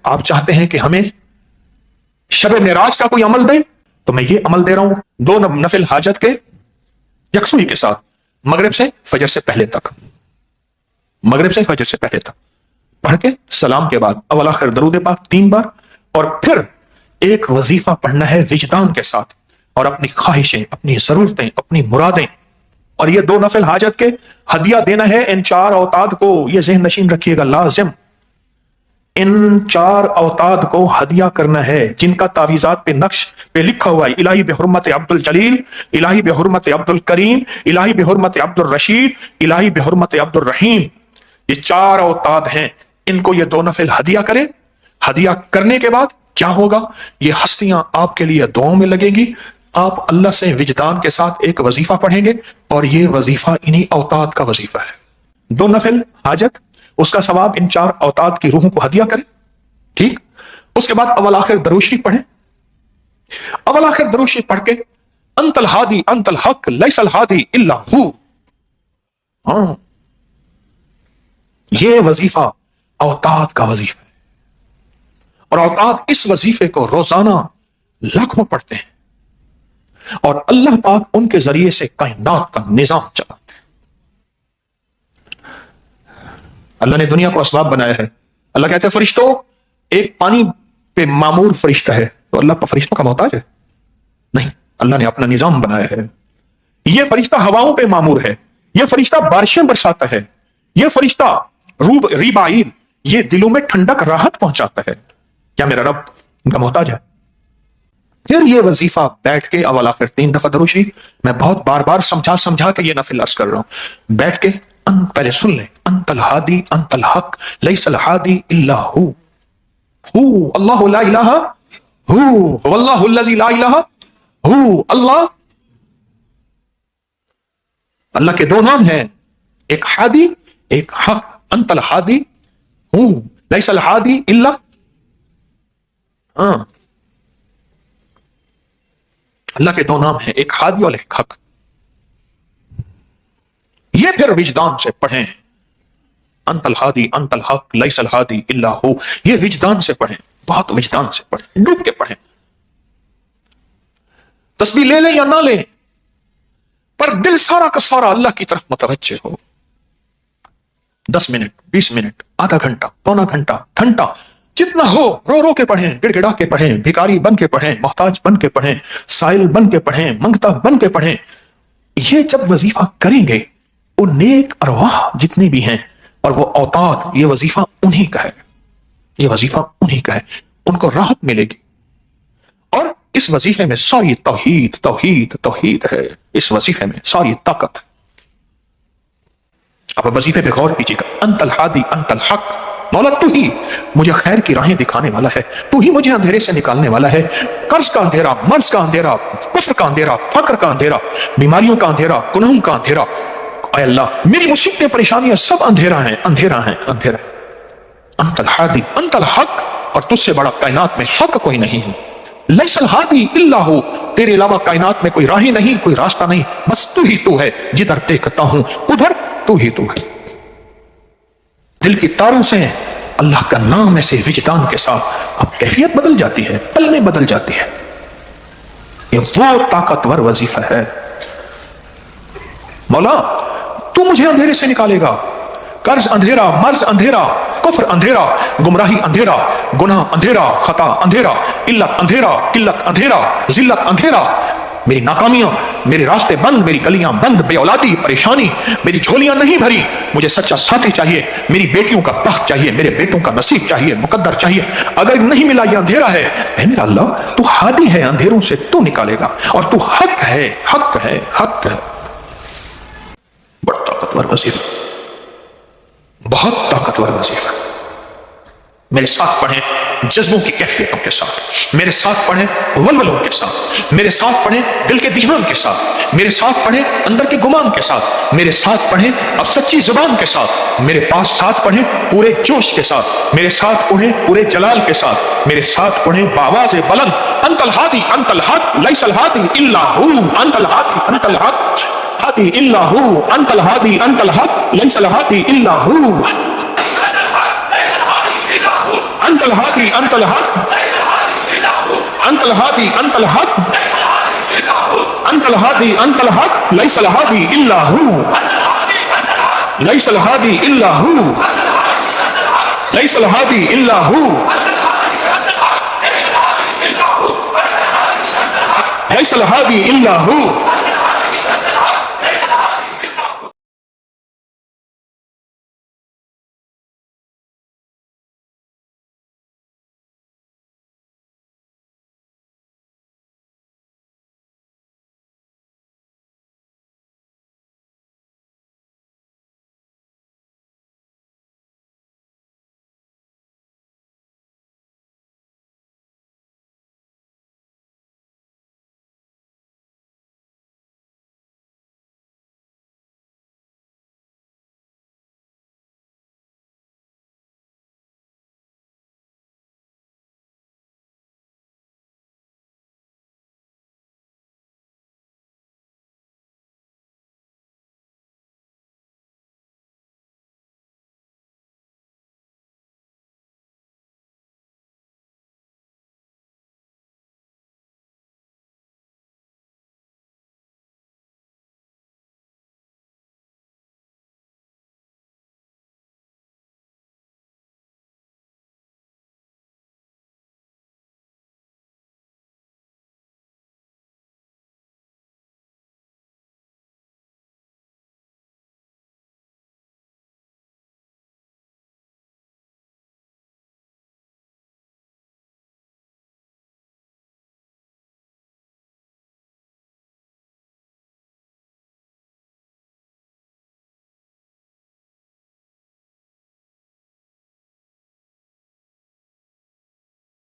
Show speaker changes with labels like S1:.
S1: آپ چاہتے ہیں کہ ہمیں شب معراج کا کوئی عمل دیں تو میں یہ عمل دے رہا ہوں، 2 نفل حاجت کے یکسوئی کے ساتھ مغرب سے فجر سے پہلے تک، مغرب سے فجر سے پہلے تک پڑھ کے سلام کے بعد اول آخر درود پاک 3 بار، اور پھر ایک وظیفہ پڑھنا ہے وجدان کے ساتھ، اور اپنی خواہشیں، اپنی ضرورتیں، اپنی مرادیں، اور یہ 2 نفل حاجت کے ہدیہ دینا ہے ان 4 اوتاد کو۔ یہ ذہن نشین رکھیے گا، لازم ان 4 اوتاد کو ہدیہ کرنا ہے جن کا تعویذات پہ نقش پہ لکھا ہوا ہے الہی بحرمت عبد الجلیل، الہی بحرمت عبد الکریم، الہی بحرمت عبد الرشید، الہی بحرمت عبد الرحیم۔ یہ 4 اوتاد ہیں، ان کو یہ 2 نفل ہدیہ کریں۔ ہدیہ کرنے کے بعد کیا ہوگا؟ یہ ہستیاں آپ کے لیے دعاؤں میں لگیں گی، آپ اللہ سے وجدان کے ساتھ ایک وظیفہ پڑھیں گے، اور یہ وظیفہ انہی اوتاد کا وظیفہ ہے۔ 2 نفل حاجت، اس کا ثواب ان 4 اوتاد کی روحوں کو ہدیہ کریں، ٹھیک؟ اس کے بعد اول آخر درود شریف پڑھیں۔ اول آخر درود شریف پڑھ کے انت الہادی انت الحق لیس الہادی الا ہو، ہاں یہ وظیفہ اوتاد کا وظیفہ ہے، اور اوتاد اس وظیفے کو روزانہ لاکھوں پڑھتے ہیں، اور اللہ پاک ان کے ذریعے سے کائنات کا نظام چلاتے ہیں۔ اللہ نے دنیا کو اسباب بنایا ہے۔ اللہ کہتے ہیں فرشتوں، ایک پانی پہ معمور فرشتہ ہے تو اللہ فرشتوں کا محتاج ہے؟ نہیں، اللہ نے اپنا نظام بنایا ہے۔ یہ فرشتہ ہواؤں پہ معمور ہے، یہ فرشتہ بارشیں برساتا ہے، یہ فرشتہ ریبائیل یہ دلوں میں ٹھنڈک راحت پہنچاتا ہے۔ کیا میرا رب ان کا محتاج ہے؟ پھر یہ وظیفہ بیٹھ کے اول آخر 3 دفعہ درود شریف، میں بہت بار بار سمجھا کے یہ نفل عرض کر رہا ہوں، بیٹھ کے پہلے سن لیں، انت الہادی انت الحق لیس الہادی الا ہو، اللہ لا الہ هو واللہ الذی لا الہ هو، اللہ کے 2 نام ہیں، ایک ہادی ایک حق، انت الہادی ہو لیس الہادی الا، اللہ کے 2 نام ہیں، ایک ہادی اور ایک حق۔ یہ پھر وجدان سے پڑھیں، انت الہادی انت الحق لیس الہادی الا ہو، یہ وجدان سے پڑھیں، بہت وجدان سے پڑھیں، ڈوب کے پڑھیں۔ تسبیح لے لیں یا نہ لیں، پر دل سارا کا سارا اللہ کی طرف متوجہ ہو۔ 10 منٹ 20 منٹ، آدھا گھنٹہ، پونا گھنٹہ، گھنٹہ، جتنا ہو رو رو کے پڑھیں، گڑ گڑا کے پڑھیں، بھکاری بن کے پڑھیں، محتاج بن کے پڑھیں، سائل بن کے پڑھیں، منگتا بن کے پڑھیں۔ یہ جب وظیفہ کریں گے، وہ نیک ارواح جتنی بھی ہیں اور وہ اوتاد، یہ وظیفہ انہی کا ہے، یہ وظیفہ انہی کا ہے، ان کو راحت ملے گی۔ اور اس وظیفے میں ساری توحید توحید توحید ہے، اس وظیفے میں ساری طاقت ہے۔ آپ وظیفے پہ غور کیجیے گا، انت الہادی انت الحق، مولا تو ہی مجھے خیر کی راہیں دکھانے والا ہے، تو ہی مجھے اندھیرے سے نکالنے والا ہے، قرض کا اندھیرا، مرض کا اندھیرا، کفر کا اندھیرا، فقر کا اندھیرا، بیماریوں کا اندھیرا، گناہوں کا اندھیرا، اے اللہ میری مصیبتیں پریشانیاں سب اندھیرا ہیں اندھیرا ہیں اندھیرا ہے۔ انت الہادی انت الحق، اور تجھ سے بڑا کائنات میں حق کوئی نہیں ہے، لیس الہادی الا ہو، تیرے علاوہ کائنات میں کوئی راہ ہی نہیں، کوئی راستہ نہیں، بس تو ہی تو ہے، جدھر دیکھتا ہوں ادھر تو ہی تو ہے۔ دل کی تاروں سے اللہ کا نام ایسے وجدان کے ساتھ اب کیفیت بدل جاتی ہے، پل میں بدل جاتی ہے۔ یہ وہ طاقتور وظیفہ ہے، مولا تو مجھے اندھیرے سے نکالے گا، قرض اندھیرا، مرض اندھیرا، کفر اندھیرا، گمراہی اندھیرا، گناہ اندھیرا، خطا اندھیرا، علت اندھیرا، قلت اندھیرا، ذلت اندھیرا، میری ناکامیاں، میرے راستے بند، میری گلیاں بند، بے اولادی، پریشانی، میری جھولیاں نہیں بھری، مجھے سچا ساتھی چاہیے، میری بیٹیوں کا بخت چاہیے، میرے بیٹوں کا نصیب چاہیے، مقدر چاہیے، اگر نہیں ملا یہ اندھیرا ہے، اے میرا اللہ تو ہادی ہے، اندھیروں سے تو نکالے گا، اور تو حق ہے حق ہے حق ہے۔ بڑا طاقتور وظیفہ، بہت طاقتور وظیفہ۔ میرے ساتھ پڑھیں جذبوں کی کیفیتوں کے ساتھ، میرے ساتھ پڑھیں ولولوں کے ساتھ، میرے ساتھ پڑھیں دل کے دھیان کے ساتھ، میرے ساتھ پڑھیں اندر کے گمان کے ساتھ، میرے ساتھ پڑھیں اب سچی زبان کے ساتھ، میرے پاس ساتھ پڑھیں پورے جوش کے ساتھ، میرے ساتھ پڑھیں پورے جلال کے ساتھ، میرے ساتھ پڑھیں بآواز بلند، انت الہادی انت الحق لیس الہادی الا ہو، انت الہادی انت الحق ہادی الا ہو، انت الہادی انت الحق لیس الہادی الا ہو، انت الہادی انت الحق انت الہادی انت الحق انت الہادی انت الحق لیس الہادی الا ہو لیس الہادی الا ہو لیس الہادی الا ہو لیس الہادی الا ہو